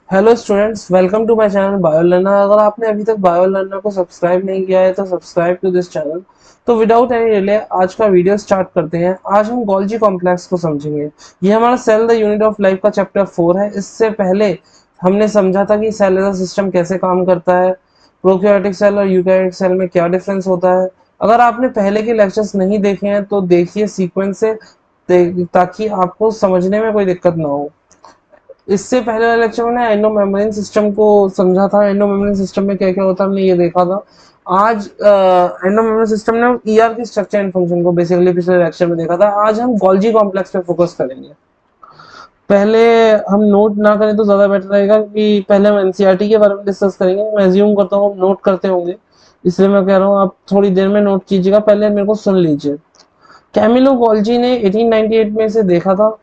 Hello students, welcome to my channel Bio Learner. अगर आपने अभी तक बायो लर्नर को सब्सक्राइब नहीं किया है तो सब्सक्राइब टू दिस चैनल। तो विदाउट एनी डिले आज का वीडियो स्टार्ट करते हैं। आज हम गोल्जी कॉम्प्लेक्स को समझेंगे। ये हमारा cell the unit of life का चैप्टर 4 है। इससे पहले हमने समझा था कि सेल एज अ सिस्टम कैसे काम करता है, प्रोकैरियोटिक सेल और यूकैरियोटिक सेल में क्या डिफरेंस होता है। अगर आपने पहले के लेक्चर्स नहीं देखे हैं तो देखिए सीक्वेंस से, ताकि आपको समझने में कोई दिक्कत ना हो। इससे पहले वाले लेक्चर में ना एंडो मेम्ब्रेन सिस्टम को समझा था। एंडो मेम्ब्रेन सिस्टम में क्या क्या होता है हमने ये देखा था। आज एंडो मेम्ब्रेन सिस्टम ने ईआर की स्ट्रक्चर एंड फंक्शन को बेसिकली पिछले लेक्चर में देखा था। आज हम गोल्जी कॉम्प्लेक्स पे फोकस करेंगे। पहले हम नोट ना करें तो ज्यादा बेटर रहेगा, क्योंकि पहले हम एनसीईआरटी के बारे में डिस्कस करेंगे। मैं एज्यूम करता हूँ आप नोट करते होंगे, इसलिए मैं कह रहा हूँ आप थोड़ी देर में नोट कीजिएगा। पहले मेरे को सुन लीजिए। कैमिलो गोल्जी ने 1898 में इसे देखा था।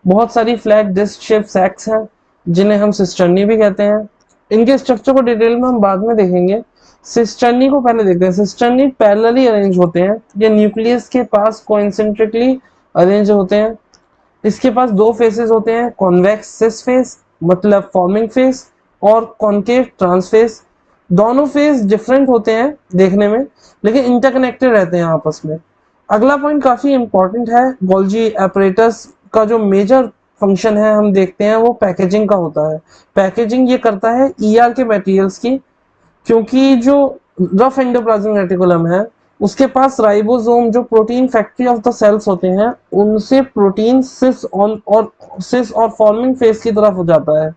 बहुत सारी फ्लैट डिस्क शेप सैक्स हैं जिन्हें हम सिस्टर्नी भी कहते हैं। इनके स्ट्रक्चर को डिटेल में हम बाद में देखेंगे। सिस्टर्नी को पहले देखते हैं। सिस्टर्नी पैरेलली अरेंज होते हैं। ये न्यूक्लियस के पास कोइंसेंट्रिकली अरेंज होते हैं। इसके पास दो फेसेस होते हैं, कॉन्वेक्स सिस फेस मतलब फॉर्मिंग फेस, और कॉन्केव ट्रांस फेस। दोनों फेस डिफरेंट होते हैं देखने में, लेकिन इंटरकनेक्टेड रहते हैं आपस में। अगला पॉइंट काफी इंपॉर्टेंट है। गोल्जी एपरेटस का जो मेजर फंक्शन है हम देखते हैं वो पैकेजिंग का होता है। पैकेजिंग ये करता है ईआर के मटेरियल्स की, क्योंकि जो रफ एंडोप्लाज्मिक रेटिकुलम है उसके पास राइबोसोम जो protein factory of the cells होते हैं उनसे प्रोटीन सिस और फॉर्मिंग फेस की तरफ हो जाता है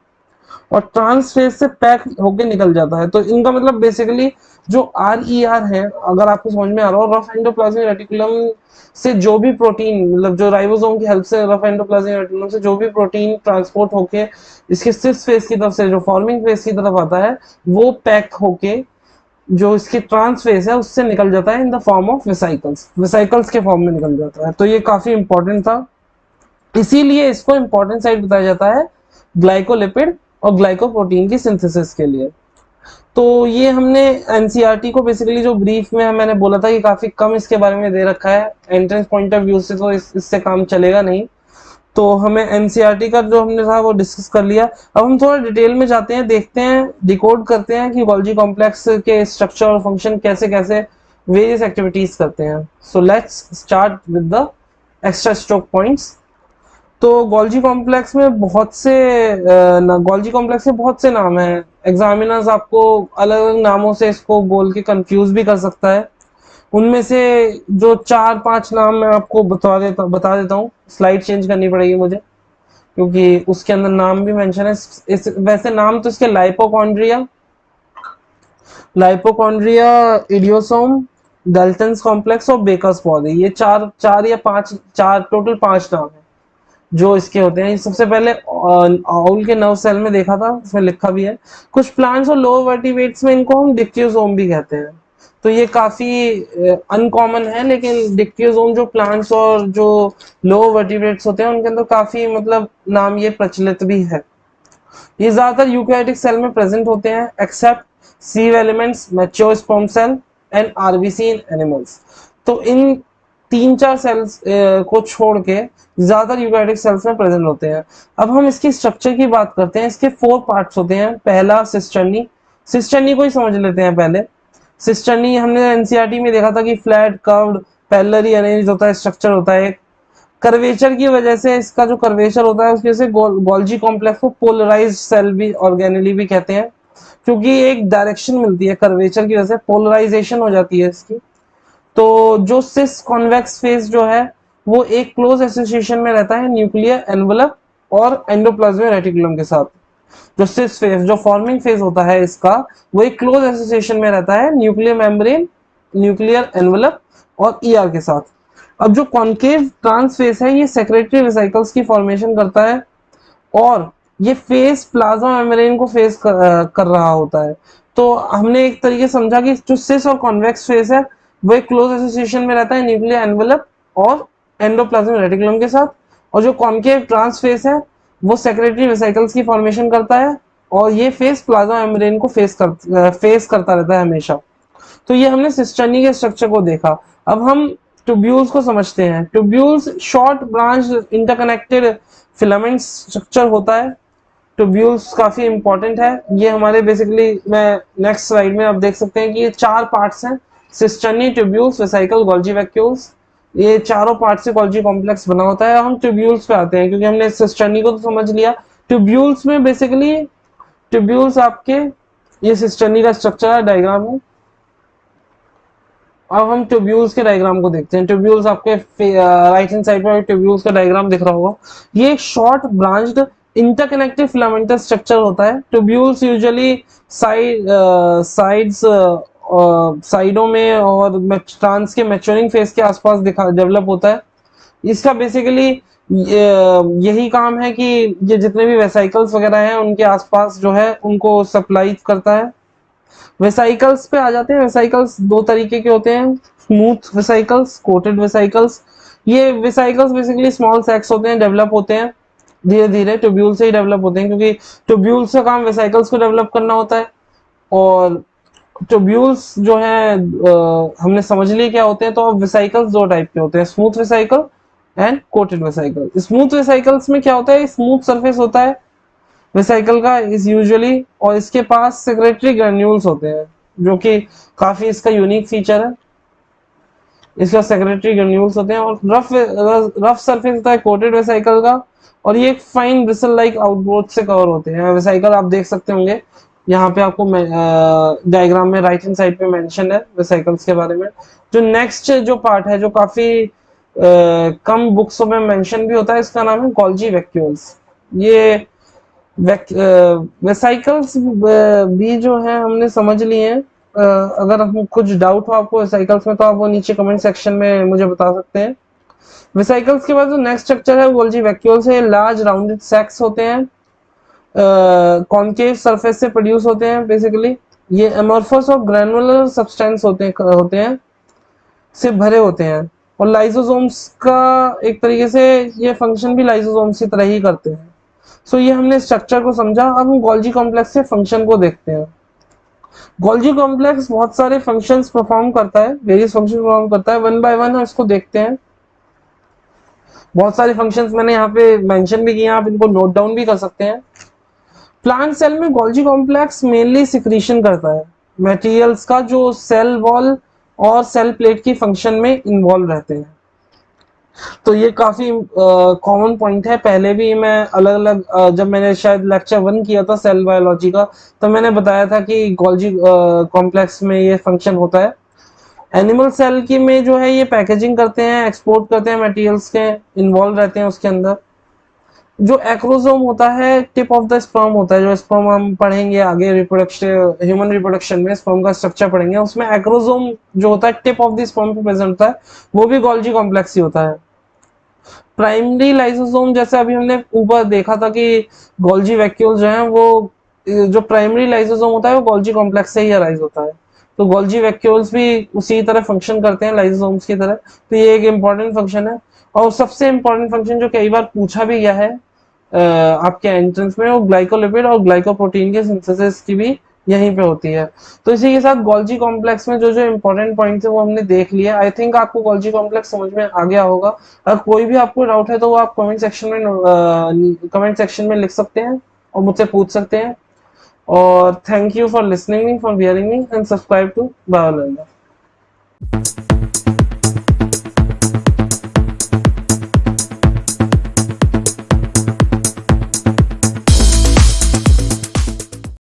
और ट्रांस फेज से पैक होके निकल जाता है। तो इनका मतलब बेसिकली जो आर ई आर है, अगर आपको समझ में आ रहा हो, रफ एंडोप्लाज्मिक रेटिकुलम से जो भी प्रोटीन, मतलब जो राइबोसोम की हेल्प से रफ एंडोप्लाज्मिक रेटिकुलम से जो भी प्रोटीन ट्रांसपोर्ट होके इसके सिस फेस की तरफ से जो फॉर्मिंग फेस की तरफ आता है, वो पैक होके जो इसकी ट्रांस फेस है उससे निकल जाता है in the form of vesicles. Vesicles के फॉर्म में निकल जाता है। तो ये काफी इंपॉर्टेंट था, इसीलिए इसको इंपॉर्टेंट साइट बताया जाता है ग्लाइकोलिपिड और ग्लाइकोप्रोटीन की सिंथेसिस के लिए। तो ये हमने एनसीईआरटी को बेसिकली जो ब्रीफ में मैंने बोला था कि काफी कम इसके बारे में दे रखा है। एंट्रेंस पॉइंट ऑफ व्यू से तो इससे काम चलेगा नहीं। तो हमें एनसीईआरटी का जो हमने था वो डिस्कस कर लिया। अब हम थोड़ा डिटेल में जाते हैं, देखते हैं, डिकोड करते हैं कि गोल्जी कॉम्प्लेक्स के स्ट्रक्चर और फंक्शन कैसे कैसे वेरियस एक्टिविटीज करते हैं। So let's start with the extra stroke points. तो गोल्जी कॉम्प्लेक्स में बहुत से गोल्जी कॉम्प्लेक्स के बहुत से नाम हैं। एग्जामिनर्स आपको अलग अलग नामों से इसको बोल के कंफ्यूज भी कर सकता है। उनमें से जो चार पांच नाम मैं आपको बता देता हूँ। स्लाइड चेंज करनी पड़ेगी मुझे, क्योंकि उसके अंदर नाम भी मेंशन है। वैसे नाम तो इसके लाइपोकॉन्ड्रिया, लाइपोकॉन्ड्रिया, इडियोसोम, डल्टन्स कॉम्प्लेक्स और बेकर्स पॉडी, ये चार चार या पांच, चार टोटल पांच नाम है जो इसके होते हैं। सबसे पहले आउल के नर्व सेल में देखा था, उसमें लिखा भी है। कुछ प्लांट्स और लोअर वर्टिब्रेट्स में इनको हम डिक्टियोसोम भी कहते हैं। तो ये काफी अनकॉमन है, लेकिन डिक्टियोसोम जो प्लांट्स और जो लोअर वर्टिब्रेट्स होते हैं उनके अंदर काफी मतलब नाम ये प्रचलित भी है। ये ज्यादातर यूकैरियोटिक सेल में प्रेजेंट होते हैं except sieve elements, mature sperm cell and RBC in animals. तो इन तीन चार सेल्स को छोड़ के ज्यादातर यूकैरियोटिक सेल्स में प्रेजेंट होते हैं। अब हम इसकी स्ट्रक्चर की बात करते हैं। इसके फोर पार्ट्स होते हैं। पहला सिस्टर्नी। सिस्टर्नी को ही समझ लेते हैं पहले। सिस्टर्नी हमने एनसीईआरटी में देखा था कि फ्लैट कर्व्ड पैरेलली अरेंज्ड होता है, स्ट्रक्चर होता है। कर्वेचर की वजह से, इसका जो कर्वेचर होता है उसकी वजह से गोल्जी कॉम्प्लेक्स को पोलराइज्ड सेल भी ऑर्गेनली भी कहते हैं, क्योंकि एक डायरेक्शन मिलती है कर्वेचर की वजह से, पोलराइजेशन हो जाती है इसकी। तो जो सिस कॉन्वेक्स फेस जो है वो एक क्लोज एसोसिएशन में रहता है न्यूक्लियर एनवलप और एंडोप्लाज्मिक रेटिकुलम के साथ। जो सिस फेस, जो फॉर्मिंग फेज होता है इसका, वो एक क्लोज एसोसिएशन में रहता है न्यूक्लियर मेम्ब्रेन, न्यूक्लियर एनवलप और ईआर के साथ। अब जो कॉन्केव ट्रांस फेस है ये सेक्रेटरी वेसिकल्स की फॉर्मेशन करता है, और ये फेस प्लाज्मा मेम्ब्रेन को फेस कर रहा होता है। तो हमने एक तरीके समझा कि जो सिस और कॉन्वेक्स फेस है वो एक क्लोज एसोसिएशन में रहता है न्यूक्लियर एनवलप और एंडोप्लाज्मिक रेटिकुलम के साथ, और जो कॉन्केव ट्रांस फेस है वो सेक्रेटरी वेसिकल्स की फॉर्मेशन करता है, और ये फेस प्लाज्मा मेम्ब्रेन को फेस करता रहता है हमेशा। तो ये हमने सिस्टर्नी के स्ट्रक्चर को देखा। अब हम ट्यूब्यूल्स को समझते हैं। Tubules short branch interconnected filament structure होता है। ट्यूब्यूल्स काफी इंपॉर्टेंट है। ये हमारे बेसिकली, मैं नेक्स्ट स्लाइड में आप देख सकते हैं कि ये 4 पार्ट्स हैं, cisternae, tubules, vesicle, Golgi vacuoles. ये चारों पार्ट से गोल्जी कॉम्प्लेक्स बना होता है। हम ट्यूब्यूल्स पे आते हैं क्योंकि हमने सिस्टर्नी को तो समझ लिया। ट्यूब्यूल्स में बेसिकली, ट्यूब्यूल्स आपके, ये सिस्टर्नी का स्ट्रक्चर है, डायग्राम है। अब हम ट्यूब्यूल्स के डायग्राम को देखते हैं। ट्यूब्यूल्स आपके राइट हैंड साइड पर ट्यूब्यूल्स का डायग्राम दिख रहा होगा। ये एक short branched interconnected filamentous structure होता है। ट्यूब्यूल्स यूजुअली साइड्स साइडों में और ट्रांस के मैच्योरिंग फेज के आसपास दिखा डेवलप होता है। इसका बेसिकली यही काम है कि ये जितने भी वेसाइकल्स वगैरह हैं उनके आसपास जो है उनको सप्लाई करता है। वेसाइकल्स पे आ जाते हैं। वेसाइकल्स दो तरीके के होते हैं, स्मूथ वेसाइकल्स, कोटेड वेसाइकल्स। ये वेसाइकल्स बेसिकली स्मॉल सैक्स होते हैं, डेवलप होते हैं धीरे धीरे, ट्यूब्यूल से ही डेवलप होते हैं क्योंकि ट्यूब्यूल्स का काम वेसाइकल्स को डेवलप करना होता है। और ट्यूब्यूल्स जो है हमने समझ लिया क्या होते हैं। तो अब वेसाइकल्स दो टाइप के होते हैं, smooth vesicle and coated vesicle. Smooth vesicles में क्या होता है, स्मूथ सरफेस होता है वेसाइकल का इज यूजुअली, और इसके पास सेक्रेटरी ग्रेन्यूल्स होते हैं जो कि काफी इसका यूनिक फीचर है। इसका सेक्रेटरी ग्रेन्यूल्स होते हैं। और रफ सरफेस होता है कोटेड वेसाइकल का, और ये एक फाइन ब्रिसल लाइक आउटग्रोथ से कवर होते हैं। वेसाइकल आप देख सकते होंगे यहाँ पे आपको डायग्राम में राइट हैंड साइड पे मेंशन है वेसाइकल्स के बारे में। जो नेक्स्ट जो पार्ट है जो काफी कम बुक्सों में मेंशन भी होता है, इसका नाम है गोल्जी वैक्यूल्स। ये वेसाइकल्स भी जो है हमने समझ लिए हैं। अगर हम कुछ डाउट हो आपको वेसाइकल्स में तो आप वो नीचे कमेंट सेक्शन में मुझे बता सकते हैं। वेसाइकल्स के बाद जो नेक्स्ट स्ट्रक्चर है गोल्जी वैक्यूल्स है। लार्ज राउंडेड सैक्स होते हैं, कॉनकेव सरफेस से प्रोड्यूस होते हैं बेसिकली। ये एमोर्फस और ग्रैनुलर सब्सटेंस होते हैं से भरे होते हैं। और लाइसोसोम्स का एक तरीके से ये फंक्शन भी लाइसोसोम्स की तरह ही करते हैं। सो ये हमने स्ट्रक्चर को समझा। अब हम गोल्जी कॉम्प्लेक्स के फंक्शन को देखते हैं। गोल्जी कॉम्प्लेक्स बहुत सारे फंक्शंस परफॉर्म करता है, वेरियस फंक्शन परफॉर्म करता है। वन बाय वन हम इसको देखते हैं। बहुत सारे फंक्शंस मैंने यहाँ पे मेंशन भी किए, आप इनको नोट डाउन भी कर सकते हैं। प्लांट सेल में गोल्जी कॉम्प्लेक्स मेनली सिक्रीशन करता है मटेरियल्स का जो सेल वॉल और सेल प्लेट की फंक्शन में इन्वॉल्व रहते हैं। तो ये काफी कॉमन पॉइंट है। पहले भी मैं अलग अलग जब मैंने शायद लेक्चर 1 किया था सेल बायोलॉजी का, तो मैंने बताया था कि गोल्जी कॉम्प्लेक्स में ये फंक्शन होता है। एनिमल सेल की में जो है ये पैकेजिंग करते हैं, एक्सपोर्ट करते हैं मटेरियल्स के, इन्वॉल्व रहते हैं उसके अंदर। जो एक्रोसोम होता है, टिप ऑफ द स्पर्म होता है। जो स्पर्म हम पढ़ेंगे आगे रिप्रोडक्शन, ह्यूमन रिप्रोडक्शन में स्पर्म का स्ट्रक्चर पढ़ेंगे, उसमें एक्रोसोम जो होता है टिप ऑफ द स्पर्म पे प्रेजेंट होता है, वो भी गोल्जी कॉम्प्लेक्स ही होता है। प्राइमरी लाइसोसोम, जैसे अभी हमने ऊपर देखा था कि गोल्जी वैक्यूल जो है वो, जो प्राइमरी लाइसोसोम होता है वो गोल्जी कॉम्प्लेक्स से ही अराइज होता है। तो गोल्जी वैक्यूल्स भी उसी तरह फंक्शन करते हैं लाइसोसोम्स की तरह। तो ये एक इंपॉर्टेंट फंक्शन है। और सबसे इंपॉर्टेंट फंक्शन जो कई बार पूछा भी गया है आपके एंट्रेंस में, वो ग्लाइकोलिपिड और ग्लाइकोप्रोटीन के सिंथेसिस की भी यहीं पे होती है। तो इसी के साथ गोल्जी कॉम्प्लेक्स में जो जो इंपॉर्टेंट पॉइंट है वो हमने देख लिया। आई थिंक आपको गोल्जी कॉम्प्लेक्स समझ में आ गया होगा। अगर कोई भी आपको डाउट है तो वो आप कमेंट सेक्शन में लिख सकते हैं और मुझसे पूछ सकते हैं। और thank you for listening me, for hearing me, and subscribe to बायोलर्नर।